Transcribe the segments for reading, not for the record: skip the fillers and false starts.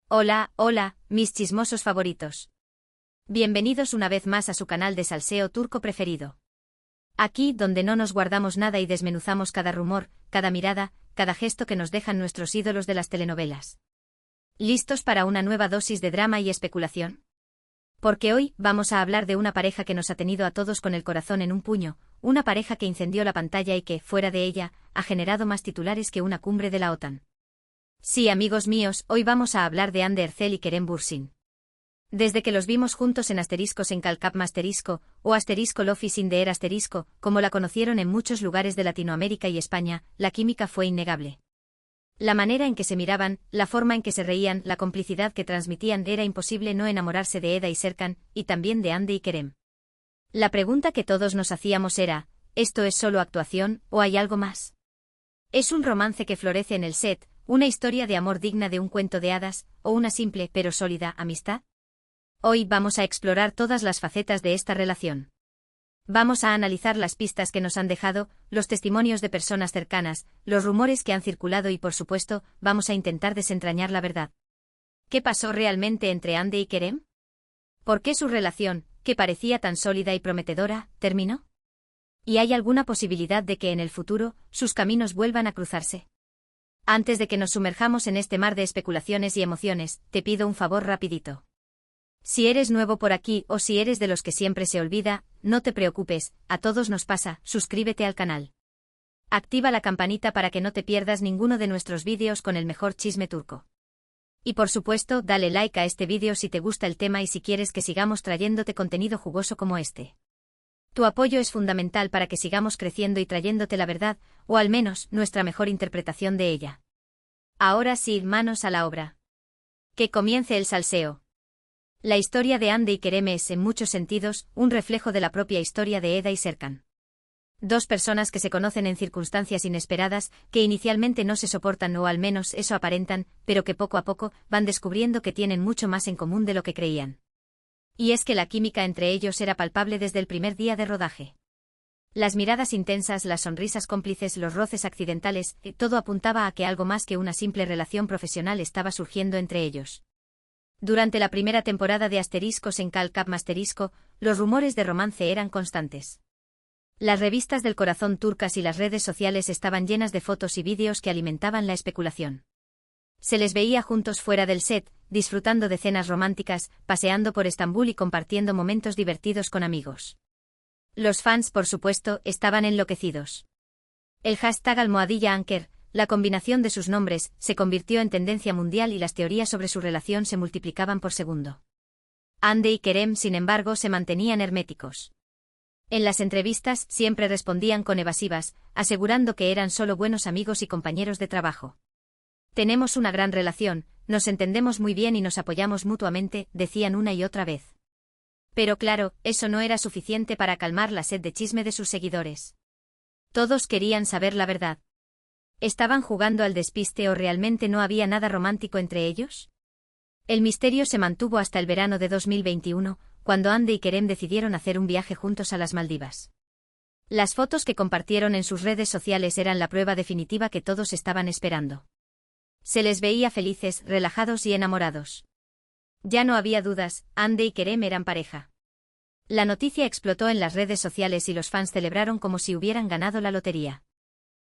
Hola, hola, mis chismosos favoritos. Bienvenidos una vez más a su canal de salseo turco preferido. Aquí, donde no nos guardamos nada y desmenuzamos cada rumor, cada mirada, cada gesto que nos dejan nuestros ídolos de las telenovelas. ¿Listos para una nueva dosis de drama y especulación? Porque hoy vamos a hablar de una pareja que nos ha tenido a todos con el corazón en un puño, una pareja que incendió la pantalla y que, fuera de ella, ha generado más titulares que una cumbre de la OTAN. Sí, amigos míos, hoy vamos a hablar de Hande Erçel y Kerem Bürsin. Desde que los vimos juntos en asteriscos en Calcapma asterisco, o asterisco Lofi sin de asterisco, como la conocieron en muchos lugares de Latinoamérica y España, la química fue innegable. La manera en que se miraban, la forma en que se reían, la complicidad que transmitían, era imposible no enamorarse de Eda y Serkan, y también de Hande y Kerem. La pregunta que todos nos hacíamos era, ¿esto es solo actuación, o hay algo más? ¿Es un romance que florece en el set, una historia de amor digna de un cuento de hadas, o una simple pero sólida amistad? Hoy vamos a explorar todas las facetas de esta relación. Vamos a analizar las pistas que nos han dejado, los testimonios de personas cercanas, los rumores que han circulado y, por supuesto, vamos a intentar desentrañar la verdad. ¿Qué pasó realmente entre Hande y Kerem? ¿Por qué su relación, que parecía tan sólida y prometedora, terminó? ¿Y hay alguna posibilidad de que en el futuro sus caminos vuelvan a cruzarse? Antes de que nos sumerjamos en este mar de especulaciones y emociones, te pido un favor rapidito. Si eres nuevo por aquí o si eres de los que siempre se olvida, no te preocupes, a todos nos pasa, suscríbete al canal. Activa la campanita para que no te pierdas ninguno de nuestros vídeos con el mejor chisme turco. Y por supuesto, dale like a este vídeo si te gusta el tema y si quieres que sigamos trayéndote contenido jugoso como este. Tu apoyo es fundamental para que sigamos creciendo y trayéndote la verdad, o al menos, nuestra mejor interpretación de ella. Ahora sí, manos a la obra. Que comience el salseo. La historia de Hande y Kerem es, en muchos sentidos, un reflejo de la propia historia de Eda y Serkan. Dos personas que se conocen en circunstancias inesperadas, que inicialmente no se soportan o al menos eso aparentan, pero que poco a poco van descubriendo que tienen mucho más en común de lo que creían. Y es que la química entre ellos era palpable desde el primer día de rodaje. Las miradas intensas, las sonrisas cómplices, los roces accidentales, todo apuntaba a que algo más que una simple relación profesional estaba surgiendo entre ellos. Durante la primera temporada de Asteriscos en Calcapma asterisco, los rumores de romance eran constantes. Las revistas del corazón turcas y las redes sociales estaban llenas de fotos y vídeos que alimentaban la especulación. Se les veía juntos fuera del set, disfrutando de cenas románticas, paseando por Estambul y compartiendo momentos divertidos con amigos. Los fans, por supuesto, estaban enloquecidos. El hashtag #Anker, la combinación de sus nombres, se convirtió en tendencia mundial y las teorías sobre su relación se multiplicaban por segundo. Hande y Kerem, sin embargo, se mantenían herméticos. En las entrevistas siempre respondían con evasivas, asegurando que eran solo buenos amigos y compañeros de trabajo. Tenemos una gran relación, nos entendemos muy bien y nos apoyamos mutuamente, decían una y otra vez. Pero claro, eso no era suficiente para calmar la sed de chisme de sus seguidores. Todos querían saber la verdad. ¿Estaban jugando al despiste o realmente no había nada romántico entre ellos? El misterio se mantuvo hasta el verano de 2021, cuando Hande y Kerem decidieron hacer un viaje juntos a las Maldivas. Las fotos que compartieron en sus redes sociales eran la prueba definitiva que todos estaban esperando. Se les veía felices, relajados y enamorados. Ya no había dudas, Hande y Kerem eran pareja. La noticia explotó en las redes sociales y los fans celebraron como si hubieran ganado la lotería.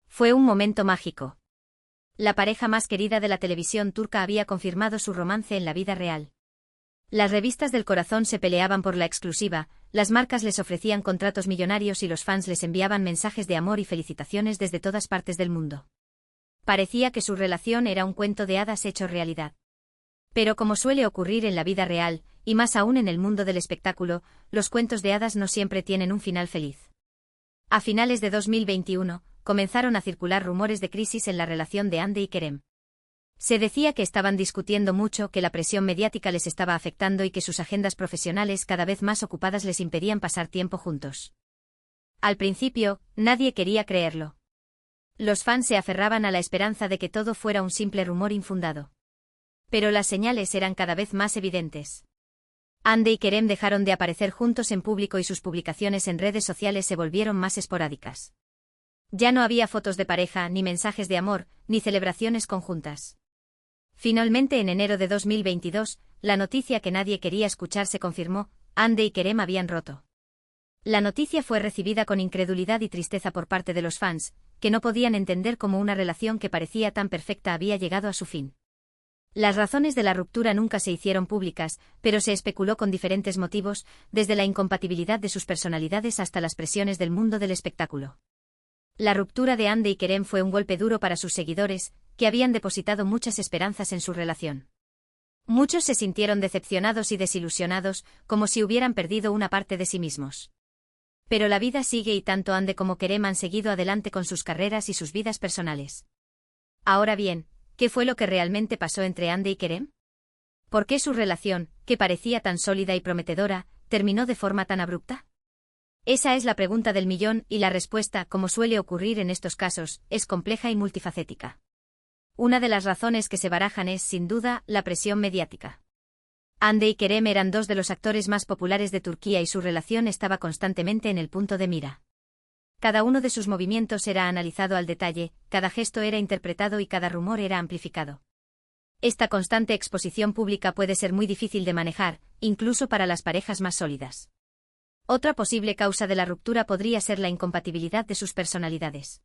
Fue un momento mágico. La pareja más querida de la televisión turca había confirmado su romance en la vida real. Las revistas del corazón se peleaban por la exclusiva, las marcas les ofrecían contratos millonarios y los fans les enviaban mensajes de amor y felicitaciones desde todas partes del mundo. Parecía que su relación era un cuento de hadas hecho realidad. Pero como suele ocurrir en la vida real, y más aún en el mundo del espectáculo, los cuentos de hadas no siempre tienen un final feliz. A finales de 2021, comenzaron a circular rumores de crisis en la relación de Hande y Kerem. Se decía que estaban discutiendo mucho, que la presión mediática les estaba afectando y que sus agendas profesionales cada vez más ocupadas les impedían pasar tiempo juntos. Al principio, nadie quería creerlo. Los fans se aferraban a la esperanza de que todo fuera un simple rumor infundado. Pero las señales eran cada vez más evidentes. Hande y Kerem dejaron de aparecer juntos en público y sus publicaciones en redes sociales se volvieron más esporádicas. Ya no había fotos de pareja, ni mensajes de amor, ni celebraciones conjuntas. Finalmente, en enero de 2022, la noticia que nadie quería escuchar se confirmó: Hande y Kerem habían roto. La noticia fue recibida con incredulidad y tristeza por parte de los fans, que no podían entender cómo una relación que parecía tan perfecta había llegado a su fin. Las razones de la ruptura nunca se hicieron públicas, pero se especuló con diferentes motivos, desde la incompatibilidad de sus personalidades hasta las presiones del mundo del espectáculo. La ruptura de Hande y Kerem fue un golpe duro para sus seguidores, que habían depositado muchas esperanzas en su relación. Muchos se sintieron decepcionados y desilusionados, como si hubieran perdido una parte de sí mismos. Pero la vida sigue y tanto Hande como Kerem han seguido adelante con sus carreras y sus vidas personales. Ahora bien, ¿qué fue lo que realmente pasó entre Hande y Kerem? ¿Por qué su relación, que parecía tan sólida y prometedora, terminó de forma tan abrupta? Esa es la pregunta del millón, y la respuesta, como suele ocurrir en estos casos, es compleja y multifacética. Una de las razones que se barajan es, sin duda, la presión mediática. Hande y Kerem eran dos de los actores más populares de Turquía y su relación estaba constantemente en el punto de mira. Cada uno de sus movimientos era analizado al detalle, cada gesto era interpretado y cada rumor era amplificado. Esta constante exposición pública puede ser muy difícil de manejar, incluso para las parejas más sólidas. Otra posible causa de la ruptura podría ser la incompatibilidad de sus personalidades.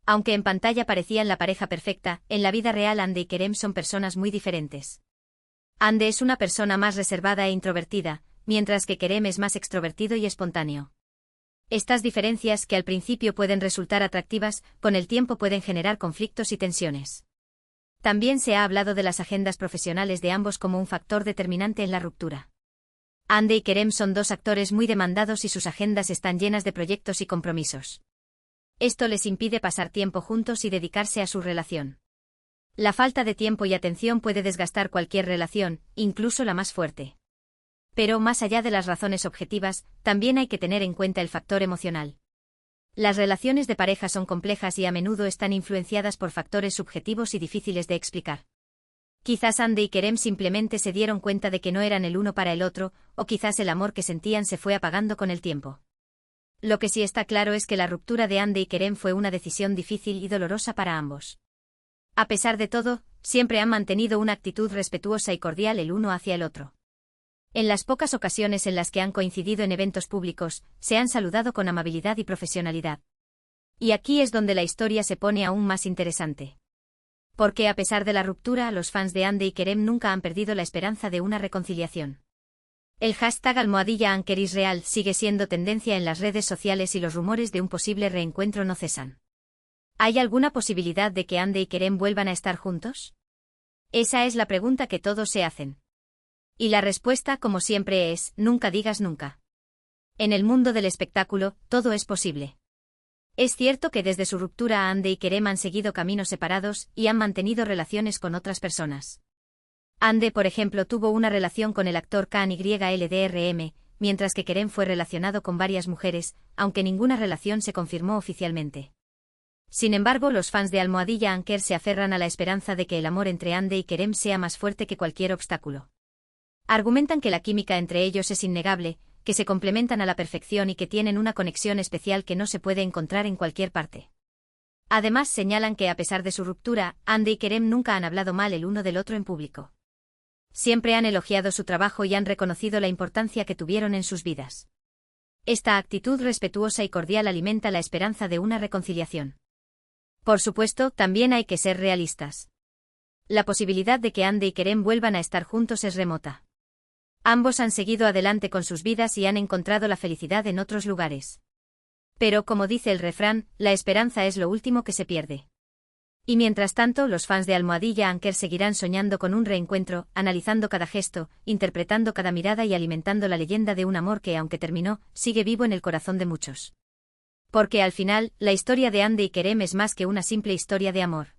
Aunque en pantalla parecían la pareja perfecta, en la vida real Hande y Kerem son personas muy diferentes. Hande es una persona más reservada e introvertida, mientras que Kerem es más extrovertido y espontáneo. Estas diferencias, que al principio pueden resultar atractivas, con el tiempo pueden generar conflictos y tensiones. También se ha hablado de las agendas profesionales de ambos como un factor determinante en la ruptura. Hande y Kerem son dos actores muy demandados y sus agendas están llenas de proyectos y compromisos. Esto les impide pasar tiempo juntos y dedicarse a su relación. La falta de tiempo y atención puede desgastar cualquier relación, incluso la más fuerte. Pero más allá de las razones objetivas, también hay que tener en cuenta el factor emocional. Las relaciones de pareja son complejas y a menudo están influenciadas por factores subjetivos y difíciles de explicar. Quizás Hande y Kerem simplemente se dieron cuenta de que no eran el uno para el otro, o quizás el amor que sentían se fue apagando con el tiempo. Lo que sí está claro es que la ruptura de Hande y Kerem fue una decisión difícil y dolorosa para ambos. A pesar de todo, siempre han mantenido una actitud respetuosa y cordial el uno hacia el otro. En las pocas ocasiones en las que han coincidido en eventos públicos, se han saludado con amabilidad y profesionalidad. Y aquí es donde la historia se pone aún más interesante. Porque a pesar de la ruptura, los fans de Hande y Kerem nunca han perdido la esperanza de una reconciliación. El hashtag #AnkerIsreal sigue siendo tendencia en las redes sociales y los rumores de un posible reencuentro no cesan. ¿Hay alguna posibilidad de que Hande y Kerem vuelvan a estar juntos? Esa es la pregunta que todos se hacen. Y la respuesta, como siempre, es: nunca digas nunca. En el mundo del espectáculo, todo es posible. Es cierto que desde su ruptura Hande y Kerem han seguido caminos separados y han mantenido relaciones con otras personas. Hande, por ejemplo, tuvo una relación con el actor KNYLDRM, mientras que Kerem fue relacionado con varias mujeres, aunque ninguna relación se confirmó oficialmente. Sin embargo, los fans de #Anker se aferran a la esperanza de que el amor entre Hande y Kerem sea más fuerte que cualquier obstáculo. Argumentan que la química entre ellos es innegable, que se complementan a la perfección y que tienen una conexión especial que no se puede encontrar en cualquier parte. Además, señalan que a pesar de su ruptura, Hande y Kerem nunca han hablado mal el uno del otro en público. Siempre han elogiado su trabajo y han reconocido la importancia que tuvieron en sus vidas. Esta actitud respetuosa y cordial alimenta la esperanza de una reconciliación. Por supuesto, también hay que ser realistas. La posibilidad de que Hande y Kerem vuelvan a estar juntos es remota. Ambos han seguido adelante con sus vidas y han encontrado la felicidad en otros lugares. Pero, como dice el refrán, la esperanza es lo último que se pierde. Y mientras tanto, los fans de #Anker seguirán soñando con un reencuentro, analizando cada gesto, interpretando cada mirada y alimentando la leyenda de un amor que, aunque terminó, sigue vivo en el corazón de muchos. Porque al final, la historia de Hande y Kerem es más que una simple historia de amor.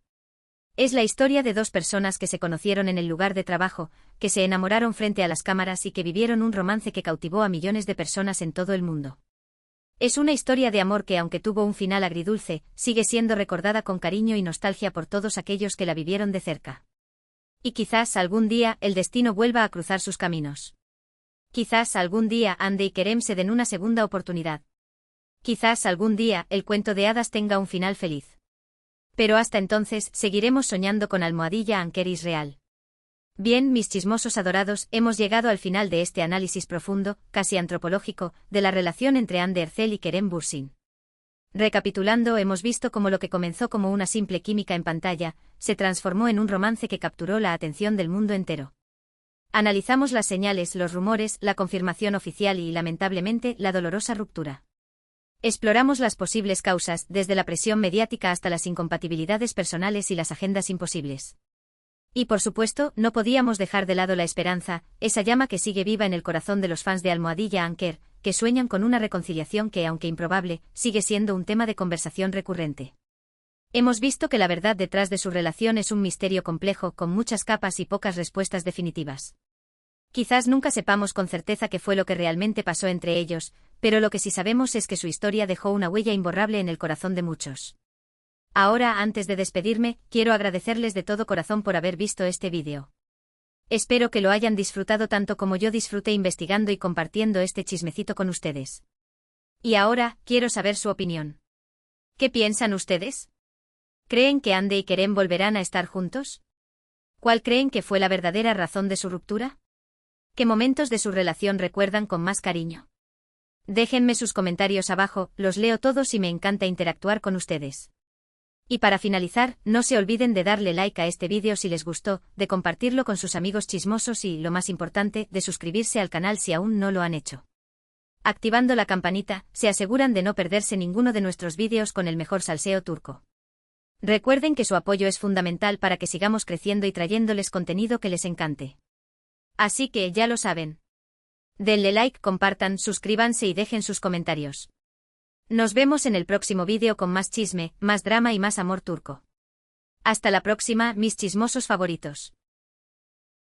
Es la historia de dos personas que se conocieron en el lugar de trabajo, que se enamoraron frente a las cámaras y que vivieron un romance que cautivó a millones de personas en todo el mundo. Es una historia de amor que, aunque tuvo un final agridulce, sigue siendo recordada con cariño y nostalgia por todos aquellos que la vivieron de cerca. Y quizás algún día el destino vuelva a cruzar sus caminos. Quizás algún día Hande y Kerem se den una segunda oportunidad. Quizás algún día el cuento de hadas tenga un final feliz. Pero hasta entonces, seguiremos soñando con Almohadilla Anker Israel. Bien, mis chismosos adorados, hemos llegado al final de este análisis profundo, casi antropológico, de la relación entre Anne Ercel y Kerem Bürsin. Recapitulando, hemos visto cómo lo que comenzó como una simple química en pantalla, se transformó en un romance que capturó la atención del mundo entero. Analizamos las señales, los rumores, la confirmación oficial y, lamentablemente, la dolorosa ruptura. Exploramos las posibles causas, desde la presión mediática hasta las incompatibilidades personales y las agendas imposibles. Y por supuesto, no podíamos dejar de lado la esperanza, esa llama que sigue viva en el corazón de los fans de Almohadilla Anker, que sueñan con una reconciliación que, aunque improbable, sigue siendo un tema de conversación recurrente. Hemos visto que la verdad detrás de su relación es un misterio complejo, con muchas capas y pocas respuestas definitivas. Quizás nunca sepamos con certeza qué fue lo que realmente pasó entre ellos, pero lo que sí sabemos es que su historia dejó una huella imborrable en el corazón de muchos. Ahora, antes de despedirme, quiero agradecerles de todo corazón por haber visto este vídeo. Espero que lo hayan disfrutado tanto como yo disfruté investigando y compartiendo este chismecito con ustedes. Y ahora, quiero saber su opinión. ¿Qué piensan ustedes? ¿Creen que Ande y Kerem volverán a estar juntos? ¿Cuál creen que fue la verdadera razón de su ruptura? ¿Qué momentos de su relación recuerdan con más cariño? Déjenme sus comentarios abajo, los leo todos y me encanta interactuar con ustedes. Y para finalizar, no se olviden de darle like a este vídeo si les gustó, de compartirlo con sus amigos chismosos y, lo más importante, de suscribirse al canal si aún no lo han hecho. Activando la campanita, se aseguran de no perderse ninguno de nuestros vídeos con el mejor salseo turco. Recuerden que su apoyo es fundamental para que sigamos creciendo y trayéndoles contenido que les encante. Así que, ya lo saben. Denle like, compartan, suscríbanse y dejen sus comentarios. Nos vemos en el próximo vídeo con más chisme, más drama y más amor turco. Hasta la próxima, mis chismosos favoritos.